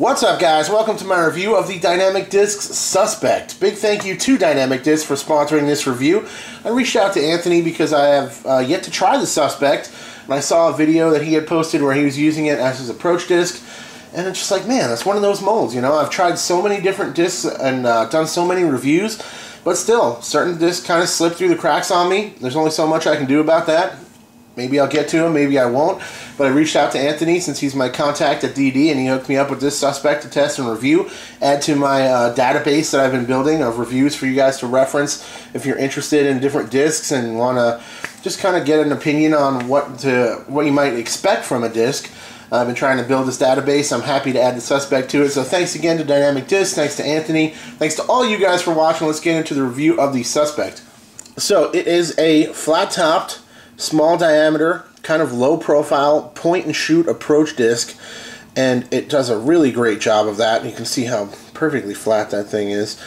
What's up, guys? Welcome to my review of the Dynamic Discs Suspect. Big thank you to Dynamic Discs for sponsoring this review. I reached out to Anthony because I have yet to try the Suspect, and I saw a video that he had posted where he was using it as his approach disc, and it's just like, man, that's one of those molds, you know? I've tried so many different discs and done so many reviews, but still, certain discs kind of slip through the cracks on me. There's only so much I can do about that. Maybe I'll get to him, maybe I won't. But I reached out to Anthony since he's my contact at DD, and he hooked me up with this Suspect to test and review. Add to my database that I've been building of reviews for you guys to reference if you're interested in different discs and want to just kind of get an opinion on what you might expect from a disc. I've been trying to build this database. I'm happy to add the Suspect to it. So thanks again to Dynamic Discs. Thanks to Anthony. Thanks to all you guys for watching. Let's get into the review of the Suspect. So it is a flat-topped, small diameter, kind of low profile, point and shoot approach disc, and it does a really great job of that. You can see how perfectly flat that thing is.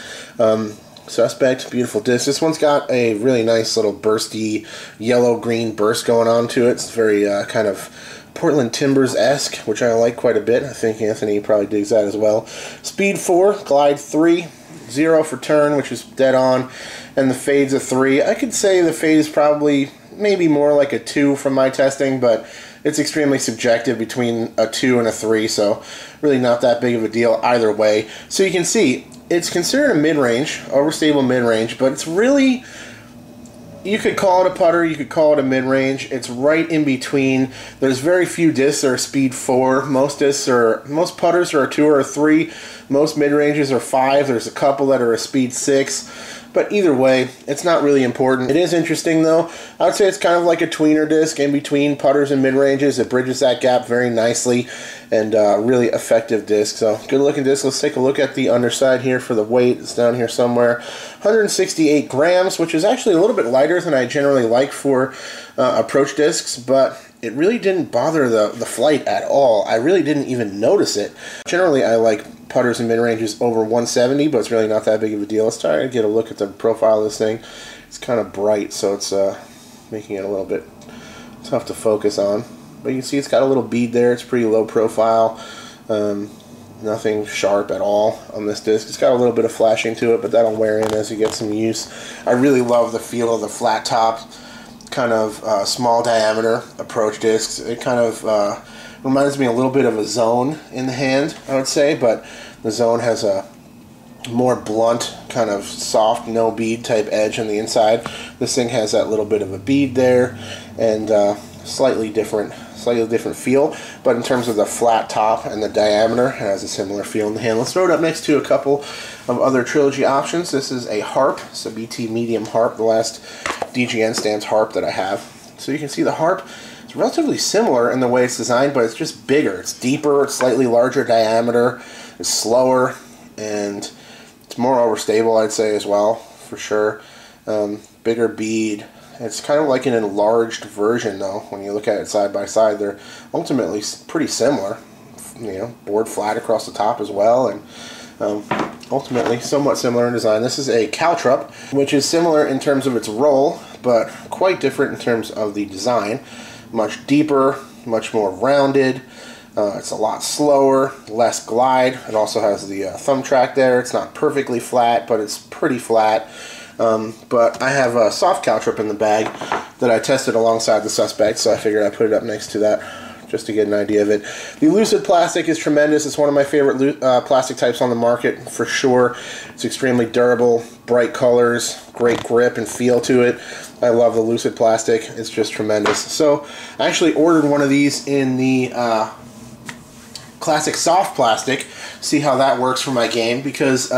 Suspect, beautiful disc. This one's got a really nice little bursty yellow-green burst going on to it. It's very kind of Portland Timbers-esque, which I like quite a bit. I think Anthony probably digs that as well. Speed 4, glide 3, 0 for turn, which is dead on, and the fade's a 3. I could say the fade is probably maybe more like a 2 from my testing, but it's extremely subjective between a 2 and a 3, so really not that big of a deal either way. So you can see it's considered a mid-range, overstable mid-range, but it's really, you could call it a putter, you could call it a mid-range. It's right in between. There's very few discs that are speed 4. Most putters are a 2 or a 3. Most mid-ranges are 5. There's a couple that are a speed 6. But either way, it's not really important. It is interesting, though. I would say it's kind of like a tweener disc in between putters and mid-ranges. It bridges that gap very nicely, and really effective disc. So, good-looking disc. Let's take a look at the underside here for the weight. It's down here somewhere. 168 grams, which is actually a little bit lighter than I generally like for approach discs, but it really didn't bother the flight at all. I really didn't even notice it. Generally, I like putters and mid-ranges over 170, but it's really not that big of a deal. Let's try to get a look at the profile of this thing. It's kind of bright, so it's making it a little bit tough to focus on. But you can see it's got a little bead there. It's pretty low profile. Nothing sharp at all on this disc. It's got a little bit of flashing to it, but that'll wear in as you get some use. I really love the feel of the flat top, kind of small diameter approach discs. It kind of reminds me a little bit of a Zone in the hand, I would say, but the Zone has a more blunt, kind of soft, no bead type edge on the inside. This thing has that little bit of a bead there, and slightly different feel, but in terms of the flat top and the diameter, it has a similar feel in the hand. Let's throw it up next to a couple of other Trilogy options. This is a Harp. It's a BT Medium Harp, the last DGN stands Harp that I have. So you can see the Harp is relatively similar in the way it's designed, but it's just bigger. It's deeper, it's slightly larger diameter, it's slower, and it's more overstable, I'd say, as well, for sure. Bigger bead. It's kind of like an enlarged version, though. When you look at it side by side, they're ultimately pretty similar. You know, bored flat across the top as well, and ultimately somewhat similar in design. This is a Caltrup, which is similar in terms of its roll, but quite different in terms of the design. Much deeper, much more rounded. It's a lot slower, less glide. It also has the thumb track there. It's not perfectly flat, but it's pretty flat. But I have a soft Caltrup in the bag that I tested alongside the Suspect, so I figured I'd put it up next to that just to get an idea of it. The Lucid plastic is tremendous. It's one of my favorite plastic types on the market, for sure. It's extremely durable, bright colors, great grip and feel to it. I love the Lucid plastic. It's just tremendous. So I actually ordered one of these in the classic soft plastic, see how that works for my game, because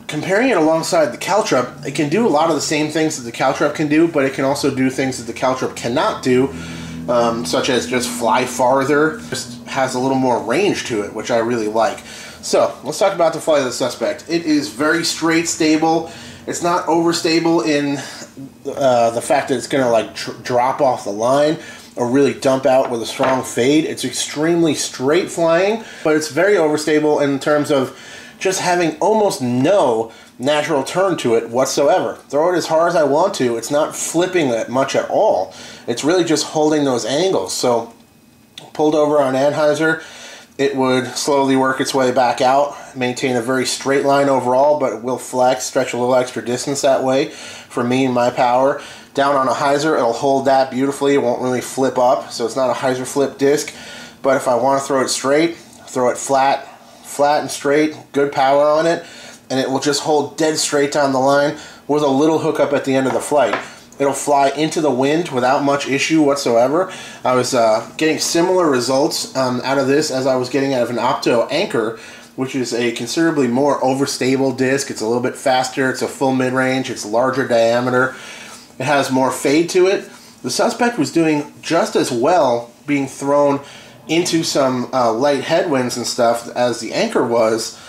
comparing it alongside the Caltrup, it can do a lot of the same things that the Caltrup can do, but it can also do things that the Caltrup cannot do, such as just fly farther. Just has a little more range to it, which I really like. So let's talk about the flight of the Suspect. It is very straight, stable. It's not overstable in the fact that it's going to like drop off the line or really dump out with a strong fade. It's extremely straight flying, but it's very overstable in terms of just having almost no natural turn to it whatsoever. Throw it as hard as I want to, it's not flipping that much at all. It's really just holding those angles. So pulled over on Anheuser, it would slowly work its way back out, maintain a very straight line overall, but it will flex, stretch a little extra distance that way for me and my power. Down on a hyzer, it'll hold that beautifully. It won't really flip up, so it's not a hyzer flip disc. But if I want to throw it straight, throw it flat and straight, good power on it, and it will just hold dead straight down the line with a little hookup at the end of the flight. It'll fly into the wind without much issue whatsoever. I was getting similar results out of this as I was getting out of an Opto Anchor, which is a considerably more overstable disc. It's a little bit faster, it's a full mid-range, it's larger diameter, it has more fade to it. The Suspect was doing just as well being thrown into some light headwinds and stuff as the Anchor was,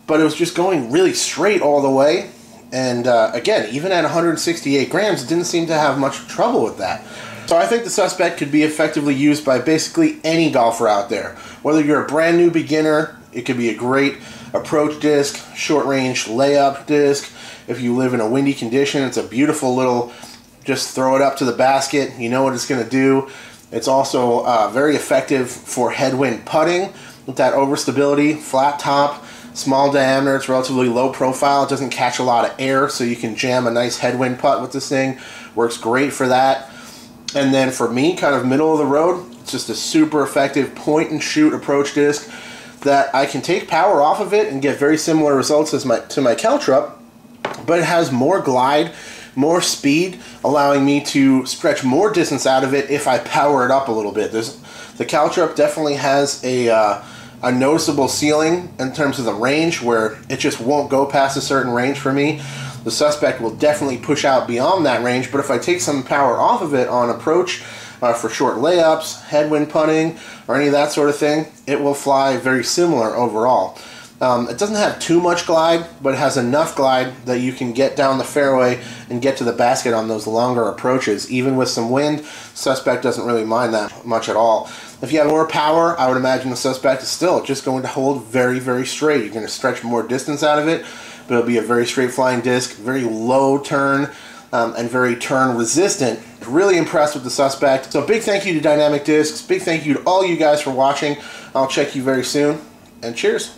but it was just going really straight all the way. And again, even at 168 grams, it didn't seem to have much trouble with that. So I think the Suspect could be effectively used by basically any golfer out there. Whether you're a brand new beginner, it could be a great approach disc, short range layup disc. If you live in a windy condition, it's a beautiful little, just throw it up to the basket, you know what it's going to do. It's also very effective for headwind putting with that overstability, flat top, small diameter, it's relatively low profile, it doesn't catch a lot of air, so you can jam a nice headwind putt with this thing. Works great for that. And then for me, kind of middle of the road, it's just a super effective point and shoot approach disc that I can take power off of it and get very similar results as to my Caltrup, but it has more glide, more speed, allowing me to stretch more distance out of it if I power it up a little bit. The Caltrup definitely has a noticeable ceiling in terms of the range where it just won't go past a certain range for me. The Suspect will definitely push out beyond that range, but if I take some power off of it on approach for short layups, headwind putting, or any of that sort of thing, it will fly very similar overall. It doesn't have too much glide, but it has enough glide that you can get down the fairway and get to the basket on those longer approaches. Even with some wind, Suspect doesn't really mind that much at all. If you have more power, I would imagine the Suspect is still just going to hold very, very straight. You're going to stretch more distance out of it, but it'll be a very straight flying disc, very low turn, and very turn resistant. Really impressed with the Suspect. So big thank you to Dynamic Discs. Big thank you to all you guys for watching. I'll check you very soon, and cheers.